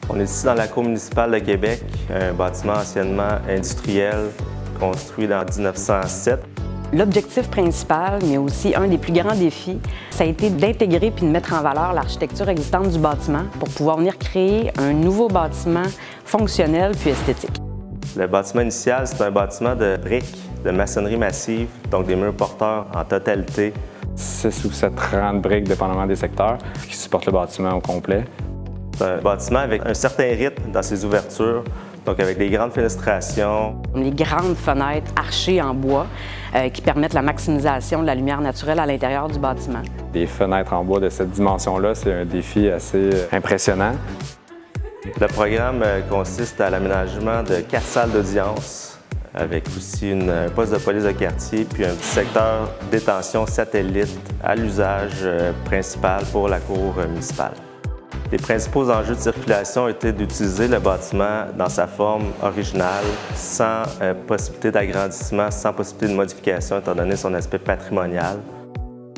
On est ici dans la cour municipale de Québec, un bâtiment anciennement industriel construit en 1907. L'objectif principal, mais aussi un des plus grands défis, ça a été d'intégrer puis de mettre en valeur l'architecture existante du bâtiment pour pouvoir venir créer un nouveau bâtiment fonctionnel puis esthétique. Le bâtiment initial, c'est un bâtiment de briques, de maçonnerie massive, donc des murs porteurs en totalité. 6 ou 7 rangs de briques, dépendamment des secteurs, qui supportent le bâtiment au complet. C'est un bâtiment avec un certain rythme dans ses ouvertures, donc avec des grandes fenestrations. Les grandes fenêtres archées en bois qui permettent la maximisation de la lumière naturelle à l'intérieur du bâtiment. Les fenêtres en bois de cette dimension-là, c'est un défi assez impressionnant. Le programme consiste à l'aménagement de 4 salles d'audience, avec aussi un poste de police de quartier, puis un petit secteur détention satellite à l'usage principal pour la cour municipale. Les principaux enjeux de circulation étaient d'utiliser le bâtiment dans sa forme originale, sans possibilité d'agrandissement, sans possibilité de modification, étant donné son aspect patrimonial.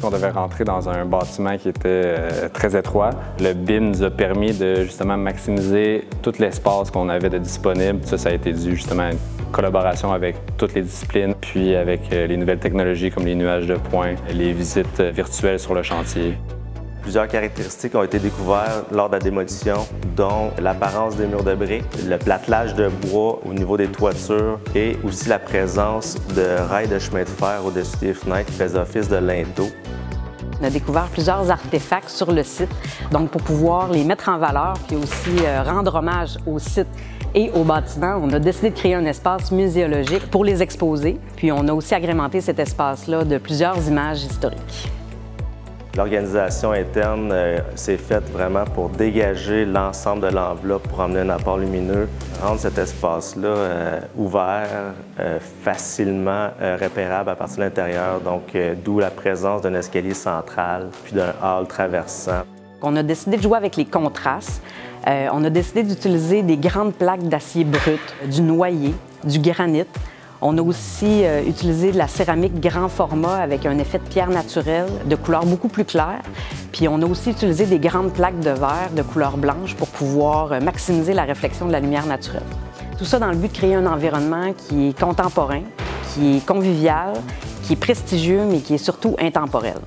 On devait rentrer dans un bâtiment qui était très étroit. Le BIM nous a permis de justement maximiser tout l'espace qu'on avait de disponible. Ça a été dû justement à une collaboration avec toutes les disciplines, puis avec les nouvelles technologies comme les nuages de points, les visites virtuelles sur le chantier. Plusieurs caractéristiques ont été découvertes lors de la démolition, dont l'apparence des murs de briques, le platelage de bois au niveau des toitures et aussi la présence de rails de chemin de fer au-dessus des fenêtres qui faisaient office de linteaux. On a découvert plusieurs artefacts sur le site, donc pour pouvoir les mettre en valeur puis aussi rendre hommage au site et au bâtiment, on a décidé de créer un espace muséologique pour les exposer, puis on a aussi agrémenté cet espace-là de plusieurs images historiques. L'organisation interne s'est faite vraiment pour dégager l'ensemble de l'enveloppe pour amener un apport lumineux, rendre cet espace-là ouvert, facilement repérable à partir de l'intérieur, donc d'où la présence d'un escalier central puis d'un hall traversant. On a décidé de jouer avec les contrastes. On a décidé d'utiliser des grandes plaques d'acier brut, du noyer, du granit. On a aussi utilisé de la céramique grand format avec un effet de pierre naturelle de couleur beaucoup plus claire. Puis on a aussi utilisé des grandes plaques de verre de couleur blanche pour pouvoir maximiser la réflexion de la lumière naturelle. Tout ça dans le but de créer un environnement qui est contemporain, qui est convivial, qui est prestigieux, mais qui est surtout intemporel.